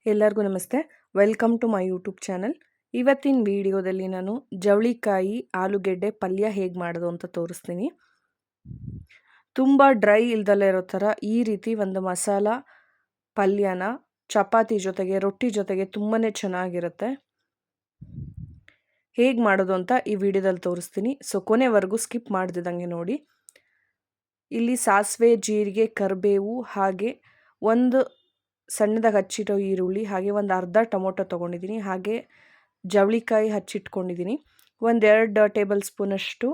ಎಲ್ಲರಿಗೂ ನಮಸ್ತೆ. Welcome to my YouTube channel. ಇವತ್ತಿನ ವಿಡಿಯೋದಲ್ಲಿ ನಾನು ಜವಳಿಕಾಯಿ ಆಲೂಗೆಡ್ಡೆ ಪಲ್ಯ ಹೇಗೆ ಮಾಡೋದು ಅಂತ ತೋರಿಸ್ತೀನಿ. ತುಂಬ ಡ್ರೈ ಇಲ್ದಲೇ ಇರೋ ಥರ ಈ ರೀತಿ ಒಂದು ಮಸಾಲ ಪಲ್ಯನ ಚಪಾತಿ ಜೊತೆಗೆ ರೊಟ್ಟಿ ಜೊತೆಗೆ ತುಂಬಾ ಚೆನ್ನಾಗಿರುತ್ತೆ. ಹೇಗೆ ಮಾಡೋದು ಅಂತ ಈ ವಿಡಿಯೋದಲ್ಲಿ ತೋರಿಸ್ತೀನಿ. ಸೊ ಕೊನೆವರೆಗೂ ಸ್ಕಿಪ್ ಮಾಡ್ದಿದ್ದಂಗೆ ನೋಡಿ. ಇಲ್ಲಿ ಸಾಸಿವೆ, ಜೀರಿಗೆ, ಕರಿಬೇವು ಹಾಗೆ ಒಂದು ಸಣ್ಣದಾಗಿ ಹಚ್ಚಿಟ್ಟೋ ಈರುಳ್ಳಿ ಹಾಗೆ ಒಂದು ಅರ್ಧ ಟೊಮೊಟೊ ತೊಗೊಂಡಿದ್ದೀನಿ. ಹಾಗೆ ಜವಳಿಕಾಯಿ ಹಚ್ಚಿಟ್ಕೊಂಡಿದ್ದೀನಿ. 1-2 ಟೇಬಲ್ ಸ್ಪೂನಷ್ಟು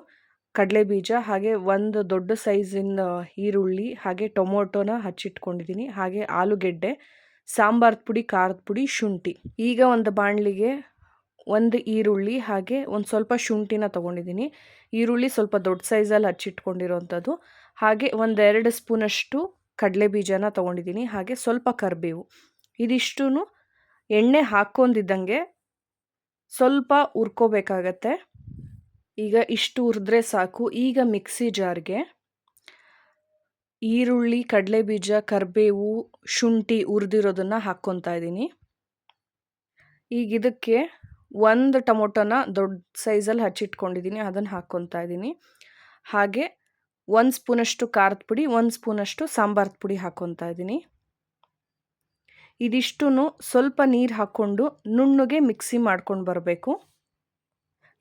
ಕಡಲೆಬೀಜ ಹಾಗೆ ಒಂದು ದೊಡ್ಡ ಸೈಜಿನ ಈರುಳ್ಳಿ ಹಾಗೆ ಟೊಮೊಟೊನ ಹಚ್ಚಿಟ್ಕೊಂಡಿದ್ದೀನಿ. ಹಾಗೆ ಆಲೂಗೆಡ್ಡೆ, ಸಾಂಬಾರ್ ಪುಡಿ, ಖಾರದ ಪುಡಿ, ಶುಂಠಿ. ಈಗ ಒಂದು ಬಾಣಲಿಗೆ ಒಂದು ಈರುಳ್ಳಿ ಹಾಗೆ ಒಂದು ಸ್ವಲ್ಪ ಶುಂಠಿನ ತೊಗೊಂಡಿದ್ದೀನಿ. ಈರುಳ್ಳಿ ಸ್ವಲ್ಪ ದೊಡ್ಡ ಸೈಜಲ್ಲಿ ಹಚ್ಚಿಟ್ಕೊಂಡಿರೋವಂಥದ್ದು. ಹಾಗೆ 1-2 ಸ್ಪೂನಷ್ಟು ಕಡಲೆಬೀಜನ ತೊಗೊಂಡಿದ್ದೀನಿ. ಹಾಗೆ ಸ್ವಲ್ಪ ಕರಿಬೇವು. ಇದಿಷ್ಟೂ ಎಣ್ಣೆ ಹಾಕ್ಕೊಂಡಿದ್ದಂಗೆ ಸ್ವಲ್ಪ ಹುರ್ಕೋಬೇಕಾಗತ್ತೆ. ಈಗ ಇಷ್ಟು ಹುರಿದ್ರೆ ಸಾಕು. ಈಗ ಮಿಕ್ಸಿ ಜಾರ್ಗೆ ಈರುಳ್ಳಿ, ಕಡಲೆಬೀಜ, ಕರಿಬೇವು, ಶುಂಠಿ ಹುರಿದಿರೋದನ್ನು ಹಾಕ್ಕೊತಾ ಇದ್ದೀನಿ. ಈಗ ಇದಕ್ಕೆ ಒಂದು ಟೊಮೊಟೊನ ದೊಡ್ಡ ಸೈಜಲ್ಲಿ ಹಚ್ಚಿಟ್ಕೊಂಡಿದ್ದೀನಿ, ಅದನ್ನು ಹಾಕ್ಕೊತಾ ಇದ್ದೀನಿ. ಹಾಗೆ 1 ಸ್ಪೂನಷ್ಟು ಖಾರದ ಪುಡಿ, 1 ಸ್ಪೂನಷ್ಟು ಸಾಂಬಾರದ ಪುಡಿ ಹಾಕ್ಕೊತಾ ಇದ್ದೀನಿ. ಇದಿಷ್ಟೂ ಸ್ವಲ್ಪ ನೀರು ಹಾಕ್ಕೊಂಡು ನುಣ್ಣಗೆ ಮಿಕ್ಸಿ ಮಾಡ್ಕೊಂಡು ಬರಬೇಕು.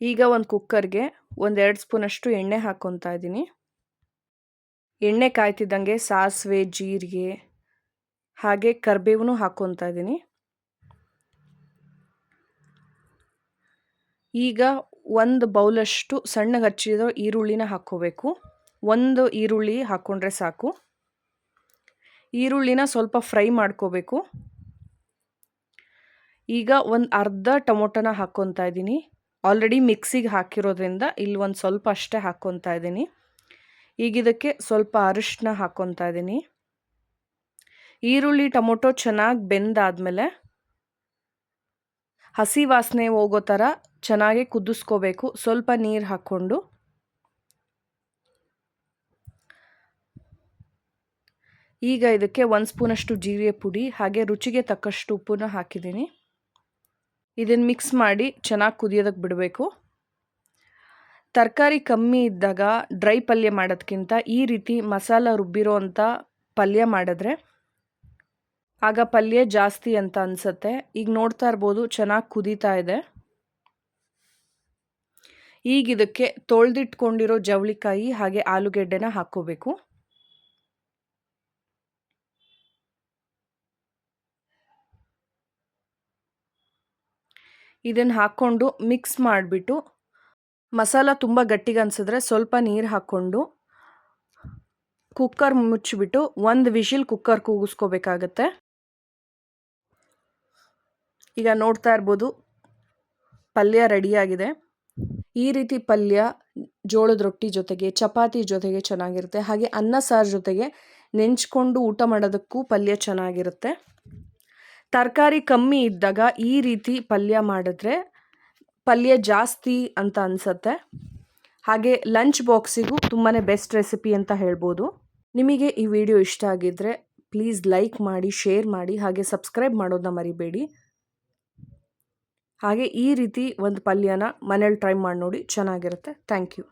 ಈಗ ಒಂದು ಕುಕ್ಕರ್ಗೆ 1-2 ಸ್ಪೂನಷ್ಟು ಎಣ್ಣೆ ಹಾಕ್ಕೊತಾ ಇದ್ದೀನಿ. ಎಣ್ಣೆ ಕಾಯ್ತಿದ್ದಂಗೆ ಸಾಸಿವೆ, ಜೀರಿಗೆ ಹಾಗೆ ಕರಿಬೇವು ಹಾಕ್ಕೊತಾ ಇದ್ದೀನಿ. ಈಗ ಒಂದು ಬೌಲಷ್ಟು ಸಣ್ಣಗೆ ಹಚ್ಚಿರೋ ಈರುಳ್ಳಿನ ಹಾಕ್ಕೋಬೇಕು. ಒಂದು ಈರುಳ್ಳಿ ಹಾಕ್ಕೊಂಡ್ರೆ ಸಾಕು. ಈರುಳ್ಳಿನ ಸ್ವಲ್ಪ ಫ್ರೈ ಮಾಡ್ಕೋಬೇಕು. ಈಗ ಒಂದು ಅರ್ಧ ಟೊಮೊಟೊನ ಹಾಕ್ಕೊತಾ ಇದ್ದೀನಿ. ಆಲ್ರೆಡಿ ಮಿಕ್ಸಿಗೆ ಹಾಕಿರೋದ್ರಿಂದ ಇಲ್ಲಿ ಒಂದು ಸ್ವಲ್ಪ ಅಷ್ಟೇ ಹಾಕ್ಕೊತಾ ಇದ್ದೀನಿ. ಈಗ ಇದಕ್ಕೆ ಸ್ವಲ್ಪ ಅರಿಶಿನ ಹಾಕ್ಕೊತಾ ಇದ್ದೀನಿ. ಈರುಳ್ಳಿ ಟೊಮೊಟೊ ಚೆನ್ನಾಗಿ ಬೆಂದಾದ್ಮೇಲೆ ಹಸಿ ವಾಸನೆ ಹೋಗೋ ಥರ ಚೆನ್ನಾಗಿ ಕುದಿಸ್ಕೋಬೇಕು. ಸ್ವಲ್ಪ ನೀರು ಹಾಕ್ಕೊಂಡು ಈಗ ಇದಕ್ಕೆ 1 ಸ್ಪೂನಷ್ಟು ಜೀರಿಗೆ ಪುಡಿ ಹಾಗೆ ರುಚಿಗೆ ತಕ್ಕಷ್ಟು ಉಪ್ಪನ್ನ ಹಾಕಿದ್ದೀನಿ. ಇದನ್ನು ಮಿಕ್ಸ್ ಮಾಡಿ ಚೆನ್ನಾಗಿ ಕುದಿಯೋದಕ್ಕೆ ಬಿಡಬೇಕು. ತರಕಾರಿ ಕಮ್ಮಿ ಇದ್ದಾಗ ಡ್ರೈ ಪಲ್ಯ ಮಾಡೋದಕ್ಕಿಂತ ಈ ರೀತಿ ಮಸಾಲ ರುಬ್ಬಿರೋ ಅಂಥ ಪಲ್ಯ ಮಾಡಿದ್ರೆ ಆಗ ಪಲ್ಯ ಜಾಸ್ತಿ ಅಂತ ಅನಿಸುತ್ತೆ. ಈಗ ನೋಡ್ತಾ ಇರ್ಬೋದು ಚೆನ್ನಾಗಿ ಕುದೀತಾ ಇದೆ. ಈಗ ಇದಕ್ಕೆ ತೊಳೆದಿಟ್ಕೊಂಡಿರೋ ಜವಳಿಕಾಯಿ ಹಾಗೆ ಆಲೂಗೆಡ್ಡೆನ ಹಾಕ್ಕೋಬೇಕು. ಇದನ್ನು ಹಾಕ್ಕೊಂಡು ಮಿಕ್ಸ್ ಮಾಡಿಬಿಟ್ಟು ಮಸಾಲ ತುಂಬ ಗಟ್ಟಿಗೆ ಅನಿಸಿದ್ರೆ ಸ್ವಲ್ಪ ನೀರು ಹಾಕ್ಕೊಂಡು ಕುಕ್ಕರ್ ಮುಚ್ಚಿಬಿಟ್ಟು 1 ವಿಷಿಲ್ ಕುಕ್ಕರ್ ಕೂಗಿಸ್ಕೋಬೇಕಾಗತ್ತೆ. ಈಗ ನೋಡ್ತಾ ಇರ್ಬೋದು ಪಲ್ಯ ರೆಡಿಯಾಗಿದೆ. ಈ ರೀತಿ ಪಲ್ಯ ಜೋಳದ ರೊಟ್ಟಿ ಜೊತೆಗೆ, ಚಪಾತಿ ಜೊತೆಗೆ ಚೆನ್ನಾಗಿರುತ್ತೆ. ಹಾಗೆ ಅನ್ನ ಸಾರು ಜೊತೆಗೆ ನೆಂಚ್ಕೊಂಡು ಊಟ ಮಾಡೋದಕ್ಕೂ ಪಲ್ಯ ಚೆನ್ನಾಗಿರುತ್ತೆ. ತರಕಾರಿ ಕಮ್ಮಿ ಇದ್ದಾಗ ಈ ರೀತಿ ಪಲ್ಯ ಮಾಡಿದ್ರೆ ಪಲ್ಯ ಜಾಸ್ತಿ ಅಂತ ಅನಿಸುತ್ತೆ. ಹಾಗೆ ಲಂಚ್ ಬಾಕ್ಸಿಗೂ ತುಂಬಾ ಬೆಸ್ಟ್ ರೆಸಿಪಿ ಅಂತ ಹೇಳ್ಬೋದು. ನಿಮಗೆ ಈ ವಿಡಿಯೋ ಇಷ್ಟ ಆಗಿದ್ದರೆ ಪ್ಲೀಸ್ ಲೈಕ್ ಮಾಡಿ, ಶೇರ್ ಮಾಡಿ ಹಾಗೆ ಸಬ್ಸ್ಕ್ರೈಬ್ ಮಾಡೋದನ್ನ ಮರಿಬೇಡಿ. ಹಾಗೆ ಈ ರೀತಿ ಒಂದು ಪಲ್ಯನ ಮನೇಲಿ ಟ್ರೈ ಮಾಡಿ ನೋಡಿ, ಚೆನ್ನಾಗಿರುತ್ತೆ. Thank you.